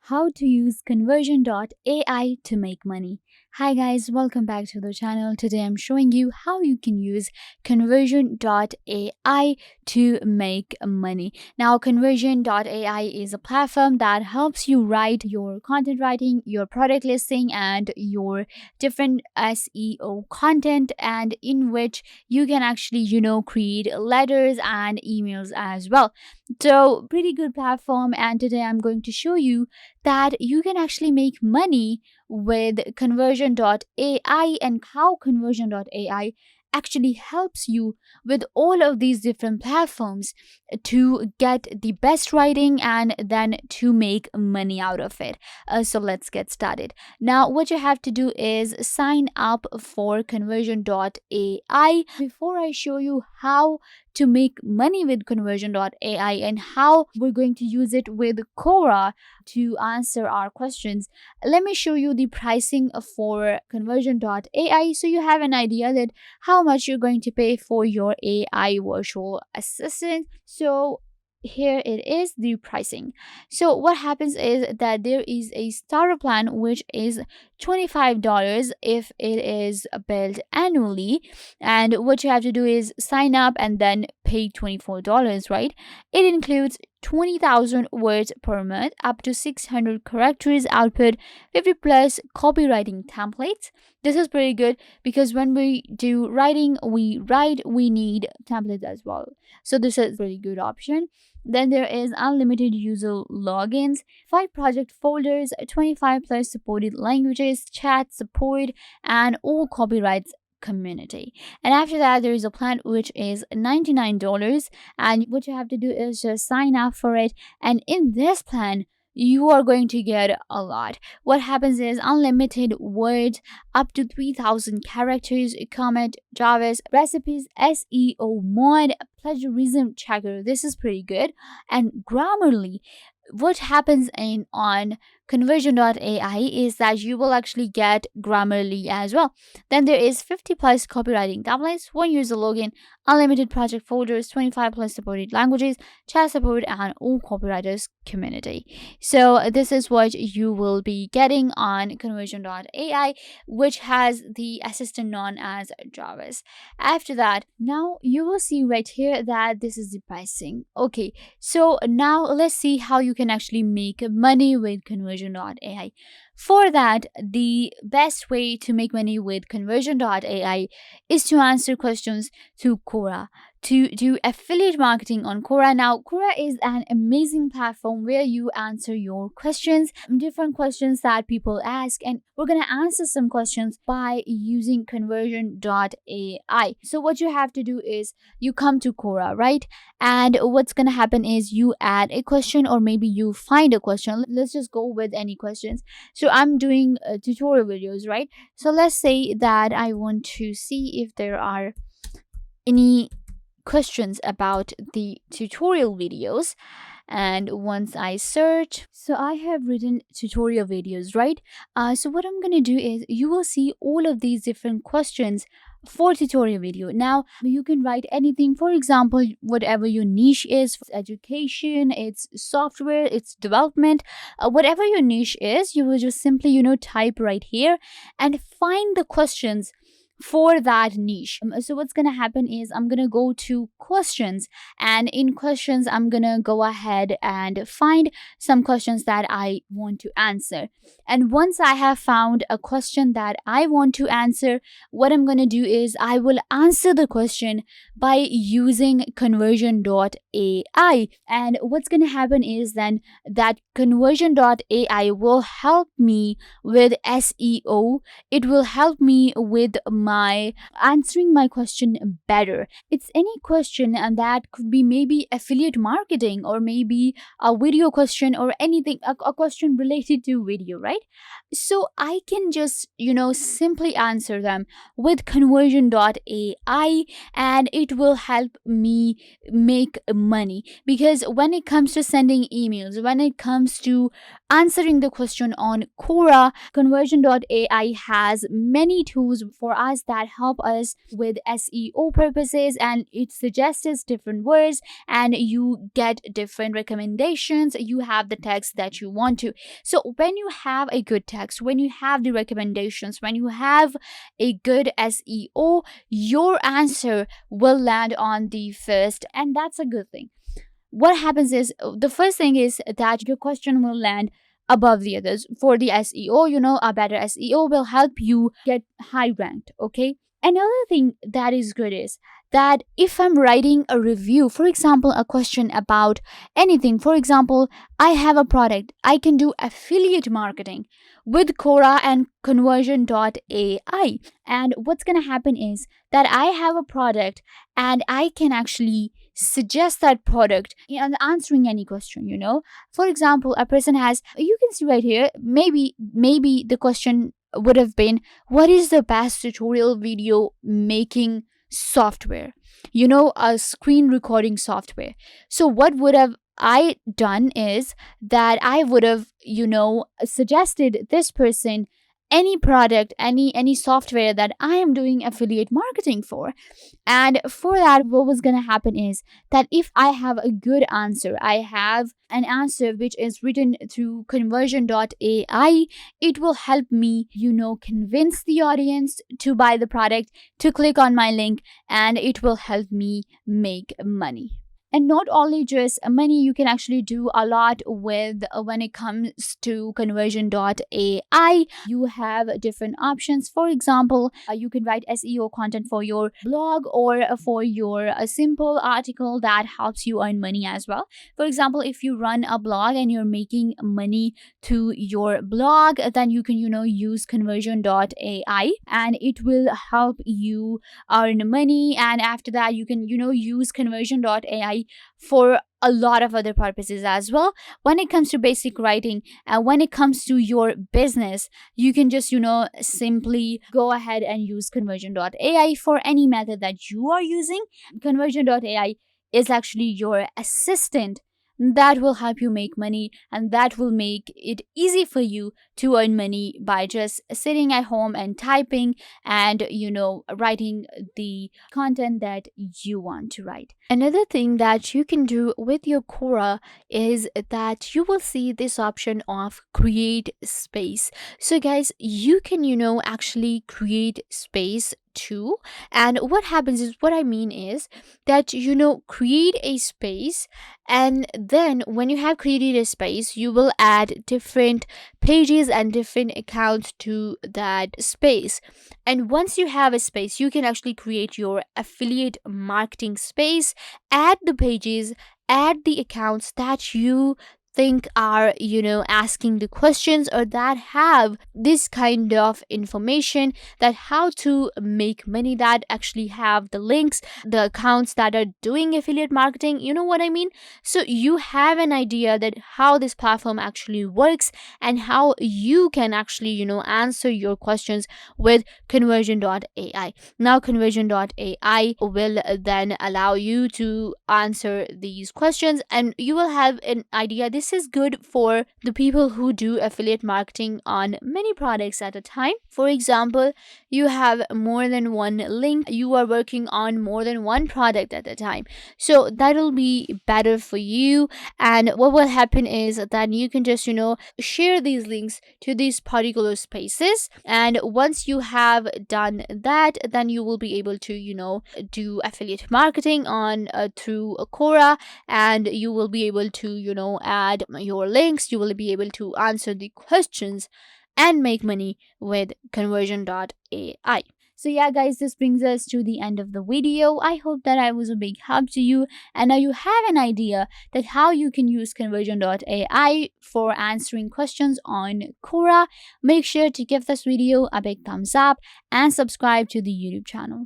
How to use Conversion.ai to make money. Hi guys, welcome back to the channel. Today I'm showing you how you can use Conversion.ai to make money. Now Conversion.ai is a platform that helps you write your content writing, your product listing and your different SEO content, and in which you can actually create letters and emails as well. So pretty good platform, and today I'm going to show you that you can actually make money with Conversion.ai and how Conversion.ai actually helps you with all of these different platforms to get the best writing and then to make money out of it. So let's get started. Now, what you have to do is sign up for Conversion.ai. Before I show you how to make money with Conversion.ai and how we're going to use it with Quora to answer our questions, let me show you the pricing for Conversion.ai so you have an idea that how much you're going to pay for your AI virtual assistant. So here it is, the pricing. So what happens is that there is a starter plan which is $25 if it is billed annually, and what you have to do is sign up and then pay $24, right? It includes 20,000 words per month, up to 600 characters output, 50 plus copywriting templates. This is pretty good because when we do writing, we need templates as well. So this is a pretty good option. Then there is unlimited user logins, 5 project folders, 25 plus supported languages, chat support, and all copyrights community. And after that, there is a plan which is $99, and what you have to do is just sign up for it. And in this plan, you are going to get a lot. What happens is unlimited words, up to 3,000 characters, comment, Javas, recipes, SEO mod, plagiarism checker. This is pretty good. And Grammarly. What happens in on Conversion.ai is that you will actually get Grammarly as well. Then there is 50 plus copywriting templates, 1 user login, unlimited project folders, 25 plus supported languages, chat support, and all copywriters community. So this is what you will be getting on Conversion.ai, which has the assistant known as Jarvis. After that, now you will see right here that this is the pricing. Okay, so now let's see how you can actually make money with Conversion.ai. For that, the best way to make money with Conversion.ai is to answer questions to Quora, to do affiliate marketing on Quora. Now, Quora is an amazing platform where you answer your questions, different questions that people ask, and we're going to answer some questions by using Conversion.ai. So what you have to do is you come to Quora, right? And what's going to happen is you add a question, or maybe you find a question. Let's just go with any questions. So I'm doing tutorial videos, right? So let's say that I want to see if there are any questions about the tutorial videos. And once I search, so I have written tutorial videos, right? So what I'm gonna do is you will see all of these different questions for tutorial video. Now you can write anything, for example, whatever your niche is, education, it's software, it's development, whatever your niche is, you will just simply type right here and find the questions for that niche. So what's gonna happen is I'm gonna go to questions, and in questions I'm gonna go ahead and find some questions that I want to answer. And once I have found a question that I want to answer, what I'm gonna do is I will answer the question by using Conversion.ai. And what's gonna happen is then that Conversion.ai will help me with SEO. It will help me with my answering my question better. It's any question, and that could be maybe affiliate marketing, or maybe a video question, or anything, a question related to video, right? So I can just simply answer them with Conversion.ai, and it will help me make money. Because when it comes to sending emails, when it comes to answering the question on Quora, Conversion.ai has many tools for us tools that help us with SEO purposes, and it suggests us different words and you get different recommendations. You have the text that you want to. So when you have a good text, when you have the recommendations, when you have a good SEO, your answer will land on the first, and that's a good thing. What happens is, the first thing is that your question will land above the others. For the SEO, a better SEO will help you get high ranked. Okay. Another thing that is good is that if I'm writing a review, for example, a question about anything, for example, I have a product, I can do affiliate marketing with Quora and Conversion.ai. And what's going to happen is that I have a product and I can actually suggest that product and answering any question. For example, a person has, you can see right here, maybe the question would have been, what is the best tutorial video making software, a screen recording software. So what would have I done is that I would have suggested this person any product, any software that I am doing affiliate marketing for. And for that, what was going to happen is that if I have a good answer, I have an answer which is written through Conversion.ai, it will help me, convince the audience to buy the product, to click on my link, and it will help me make money. And not only just money, you can actually do a lot with when it comes to Conversion.ai. You have different options. For example, you can write SEO content for your blog or for your a simple article that helps you earn money as well. For example, if you run a blog and you're making money to your blog, then you can use Conversion.ai and it will help you earn money. And after that, you can use Conversion.ai for a lot of other purposes as well. When it comes to basic writing and when it comes to your business, you can just simply go ahead and use Conversion.ai for any method that you are using. Conversion.ai is actually your assistant that will help you make money, and that will make it easy for you to earn money by just sitting at home and typing and writing the content that you want to write. Another thing that you can do with your Quora is that you will see this option of create space. So guys, you can actually create space too. And what happens is, what I mean is that create a space, and then when you have created a space, you will add different pages and different accounts to that space. And once you have a space, you can actually create your affiliate marketing space, add the pages, add the accounts that you think are asking the questions or that have this kind of information, that how to make money, that actually have the links, the accounts that are doing affiliate marketing, you know what I mean. So you have an idea that how this platform actually works and how you can actually answer your questions with Conversion.ai. Now Conversion.ai will then allow you to answer these questions, and you will have an idea. This is good for the people who do affiliate marketing on many products at a time. For example, you have more than one link, you are working on more than one product at a time, so that'll be better for you. And what will happen is that you can just share these links to these particular spaces, and once you have done that, then you will be able to do affiliate marketing on through Quora, and you will be able to add your links, you will be able to answer the questions and make money with Conversion.ai. So yeah guys, this brings us to the end of the video. I hope that I was a big help to you, and now you have an idea that how you can use Conversion.ai for answering questions on Quora. Make sure to give this video a big thumbs up and subscribe to the YouTube channel.